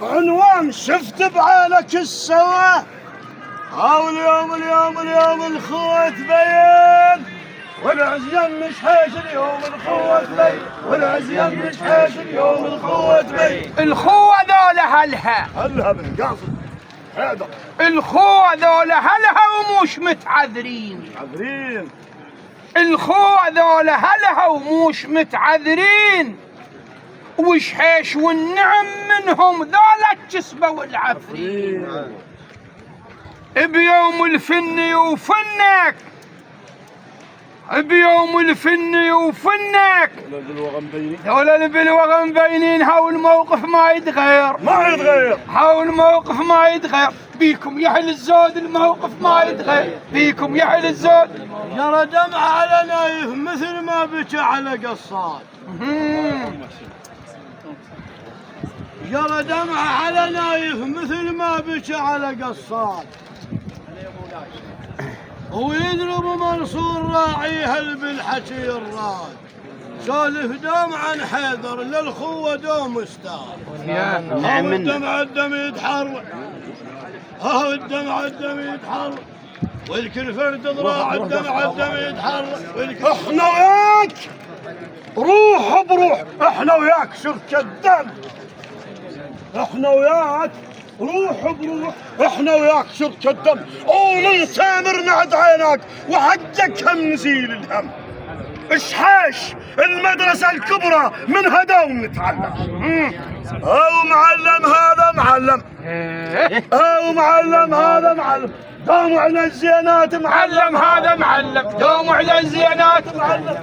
عنوان شفت بعينك السوا. هاو اليوم الخوة تبين، والعزيان مش حاش اليوم الخوة تبين، والعزيان مش حاش اليوم الخوة تبين. الخوة ذولا هلها بالقاصد هذا، الخوة ذولا هلها ومش متعذرين. الخوة ذولا هلها ومش متعذرين، وشحيش والنعم منهم ذولا الجسبة والعفرين. بيوم الفن يوفنك، بيوم الفن يوفنك، ذولا البلوغ مبينين. هاو الموقف ما يتغير، هاو الموقف ما يتغير. بيكم يحل الزود الموقف ما يتغير، بيكم يحل الزود. جرى دمع على نايف مثل ما بكى على قصاد. جرى دمع على نايف مثل ما بكى على قصاد. ويضرب منصور راعي هل بالحكي الراد. سولف دوم عن حيدر للخوة دوم استاذ. هاو الدمع الدم يتحرك، هاو الدمع الدم يتحرك، والكل فرد ضراع الدمع الدم يتحرك. احنا وياك روح بروح، احنا وياك شركة الدم، احنا وياك روح بروح، احنا وياك شركة الدم. ومن تامر نعد عينك وحقك هم نزيل الهم. اشحاش المدرسة الكبرى من هداوم نتعلم. او معلم هذا معلم، او معلم هذا معلم، دوم على الزينات معلم. هذا معلم، دوم على الزينات معلم.